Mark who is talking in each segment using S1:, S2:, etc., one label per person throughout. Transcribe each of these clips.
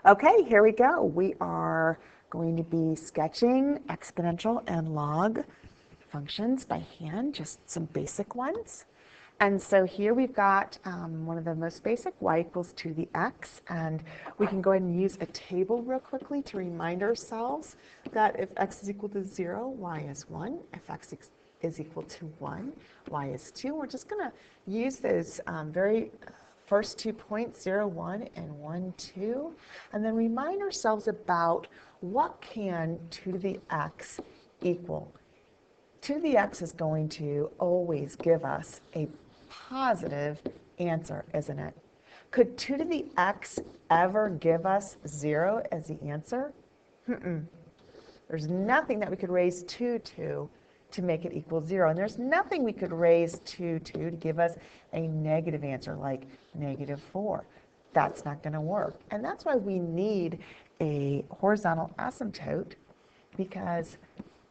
S1: Okay, here we go. We are going to be sketching exponential and log functions by hand, just some basic ones. And so here we've got one of the most basic, y equals 2 to the x, and we can go ahead and use a table real quickly to remind ourselves that if x is equal to 0, y is 1. If x is equal to 1, y is 2. We're just going to use those very first 2 points, 0, 1, and 1, 2, and then remind ourselves about what can 2 to the x equal. 2 to the x is going to always give us a positive answer, isn't it? Could 2 to the x ever give us 0 as the answer? There's nothing that we could raise 2 to make it equal 0. And there's nothing we could raise 2 to give us a negative answer like -4. That's not going to work. And that's why we need a horizontal asymptote, because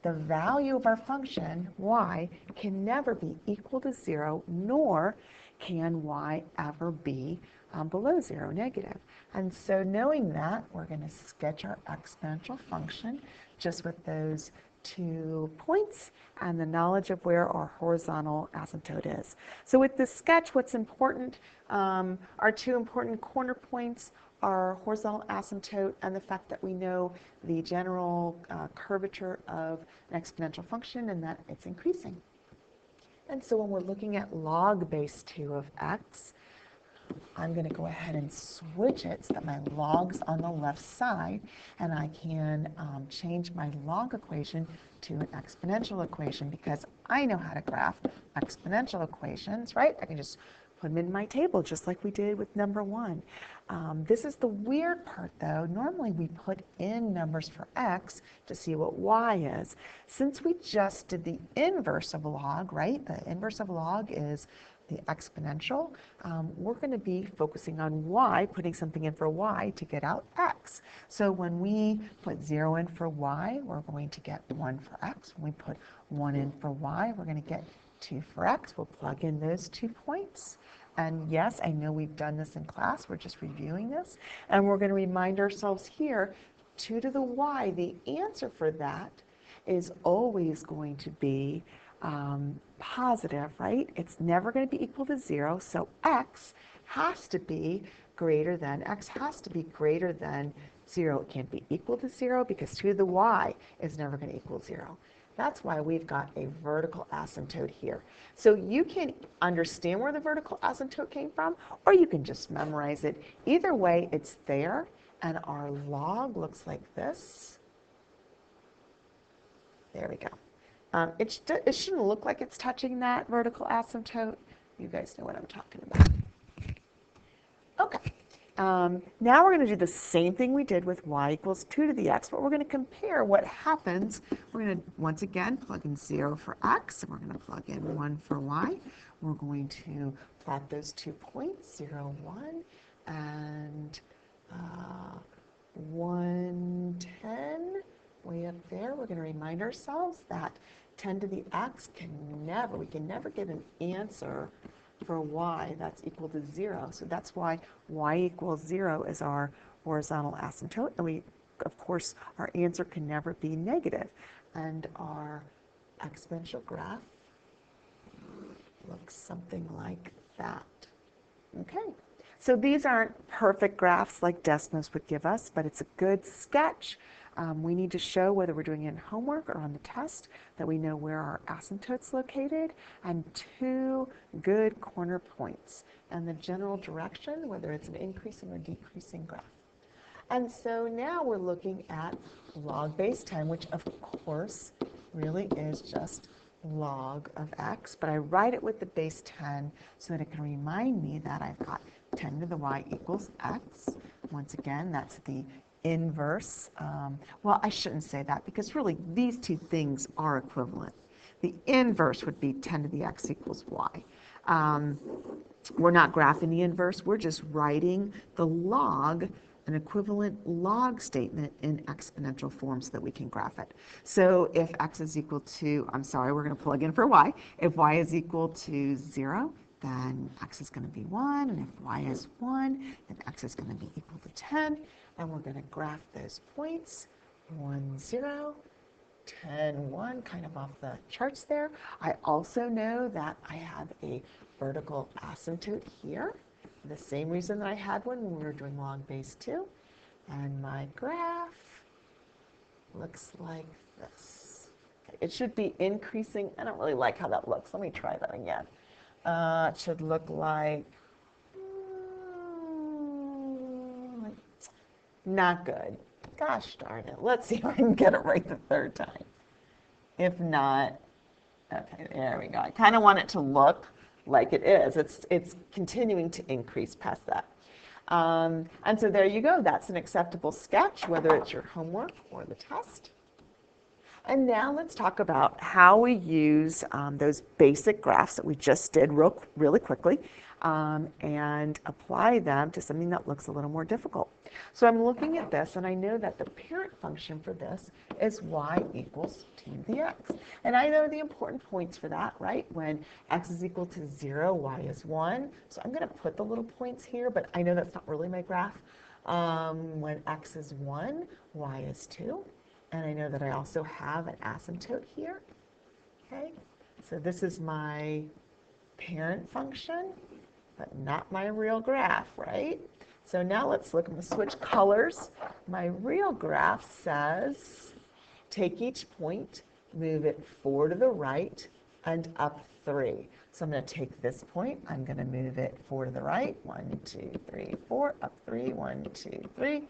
S1: the value of our function, y, can never be equal to 0, nor can y ever be below 0, negative. And so knowing that, we're going to sketch our exponential function just with those 2 points and the knowledge of where our horizontal asymptote is. So with this sketch, what's important, our 2 important corner points, our horizontal asymptote, and the fact that we know the general curvature of an exponential function and that it's increasing. And so when we're looking at log base 2 of x, I'm going to go ahead and switch it so that my log's on the left side, and I can change my log equation to an exponential equation, because I know how to graph exponential equations, right? I can just put them in my table just like we did with number 1. This is the weird part though. Normally we put in numbers for x to see what y is. Since we just did the inverse of a log, right? The inverse of a log is the exponential. We're going to be focusing on y, putting something in for y to get out x. So when we put 0 in for y, we're going to get 1 for x. When we put 1 in for y, we're going to get 2 for x. We'll plug in those 2 points. And yes, I know we've done this in class. We're just reviewing this. And we're going to remind ourselves here, 2 to the y, the answer for that is always going to be positive, right? It's never going to be equal to 0, so x has to be greater than 0. It can't be equal to 0 because 2 to the y is never going to equal 0. That's why we've got a vertical asymptote here. So you can understand where the vertical asymptote came from, or you can just memorize it. Either way, it's there, and our log looks like this. There we go. It shouldn't look like it's touching that vertical asymptote. You guys know what I'm talking about. Okay. Now we're going to do the same thing we did with y equals 2 to the x, but we're going to compare what happens. We're going to, once again, plug in 0 for x, and we're going to plug in 1 for y. We're going to plot those 2 points, 0, 1, and 1, 10. Way up there, we're going to remind ourselves that 10 to the x we can never get an answer for y that's equal to 0. So that's why y equals 0 is our horizontal asymptote. And of course, our answer can never be negative. And our exponential graph looks something like that. Okay. So these aren't perfect graphs like Desmos would give us, but it's a good sketch. We need to show, whether we're doing it in homework or on the test, that we know where our asymptote's located, and 2 good corner points, and the general direction, whether it's an increasing or decreasing graph. And so now we're looking at log base 10, which of course really is just log of x, but I write it with the base 10 so that it can remind me that I've got 10 to the y equals x. Once again, that's the inverse. Well, I shouldn't say that, because really these 2 things are equivalent. The inverse would be 10 to the x equals y. We're not graphing the inverse. We're just writing the log, an equivalent log statement in exponential form so that we can graph it. So if x is equal to, we're going to plug in for y. If y is equal to 0, then x is going to be 1, and if y is 1, then x is going to be equal to 10, and we're going to graph those points, 1, 0, 10, 1, kind of off the charts there. I also know that I have a vertical asymptote here, for the same reason that I had one when we were doing log base 2, and my graph looks like this. Okay, it should be increasing. I don't really like how that looks. Let me try that again. It should look like, not good. Gosh darn it. Let's see if I can get it right the third time. If not, okay, there we go. I kind of want it to look like it is. It's continuing to increase past that. And so there you go. That's an acceptable sketch, whether it's your homework or the test. And now let's talk about how we use those basic graphs that we just did really quickly and apply them to something that looks a little more difficult. So I'm looking at this, and I know that the parent function for this is y equals 2 to the x. And I know the important points for that, right? When x is equal to 0, y is 1. So I'm going to put the little points here, but I know that's not really my graph. When x is 1, y is 2. And I know that I also have an asymptote here. Okay, so this is my parent function, but not my real graph, right? So now let's look. I'm going to switch colors. My real graph says take each point, move it 4 to the right, and up 3. So I'm going to take this point. I'm going to move it 4 to the right. 1, 2, 3, 4. Up 3. 1, 2, 3.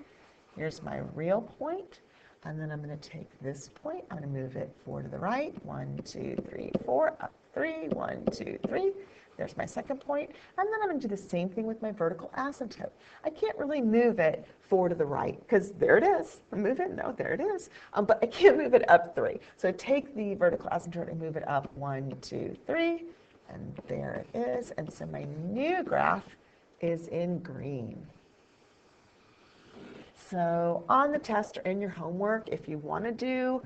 S1: Here's my real point. And then I'm going to take this point. I'm going to move it 4 to the right. 1, 2, 3, 4. Up 3. 1, 2, 3. There's my second point. And then I'm going to do the same thing with my vertical asymptote. I can't really move it 4 to the right because there it is. Move it. No, there it is. But I can't move it up 3. So take the vertical asymptote and move it up 1, 2, 3. And there it is. And so my new graph is in green. So on the test or in your homework, if you want to do,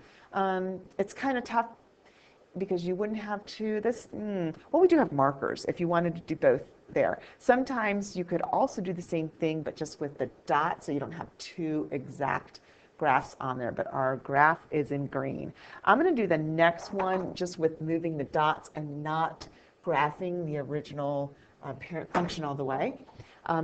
S1: it's kind of tough because you wouldn't have to, well, we do have markers if you wanted to do both there. Sometimes you could also do the same thing, but just with the dot, so you don't have two exact graphs on there, but our graph is in green. I'm going to do the next one just with moving the dots and not graphing the original parent function all the way.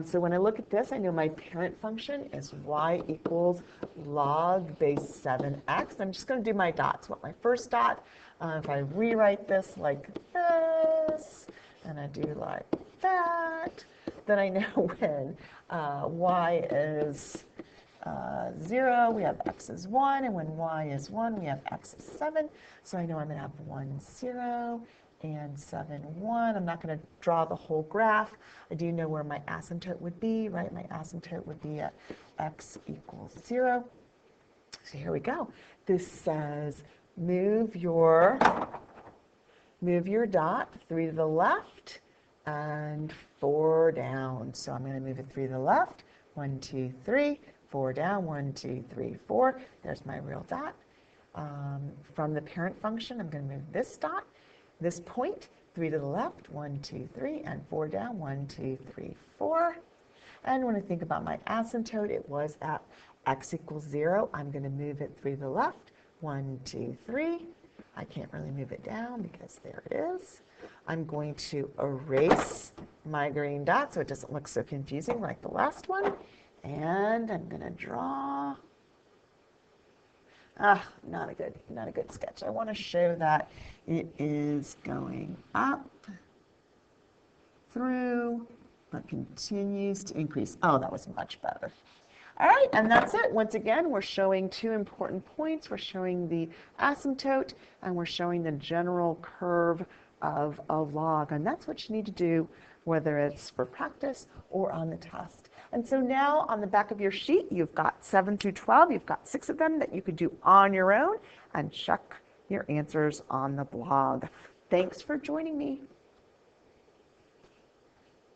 S1: So when I look at this, I know my parent function is y equals log base 7x. I'm just going to do my dots. What my first dot, if I rewrite this like this, and I do like that, then I know when y is 0, we have x is 1, and when y is 1, we have x is 7. So I know I'm going to have 1, 0, and 7, 1. I'm not going to draw the whole graph. I do know where my asymptote would be, right? My asymptote would be at x equals 0. So here we go. This says move your dot 3 to the left and 4 down. So I'm going to move it 3 to the left. 1, 2, 3. 4 down. 1, 2, 3, 4. There's my real dot. From the parent function, I'm going to move this dot. This point, 3 to the left, 1, 2, 3, and 4 down, 1, 2, 3, 4. And when I think about my asymptote, it was at x equals 0. I'm going to move it 3 to the left, 1, 2, 3. I can't really move it down because there it is. I'm going to erase my green dot so it doesn't look so confusing like the last one. And I'm going to draw. Not a good sketch. I want to show that it is going up, through, but continues to increase. Oh, that was much better. All right, and that's it. Once again, we're showing two important points. We're showing the asymptote, and we're showing the general curve of a log. And that's what you need to do, whether it's for practice or on the test. And so now on the back of your sheet, you've got 7 through 12. You've got 6 of them that you could do on your own and check your answers on the blog. Thanks for joining me.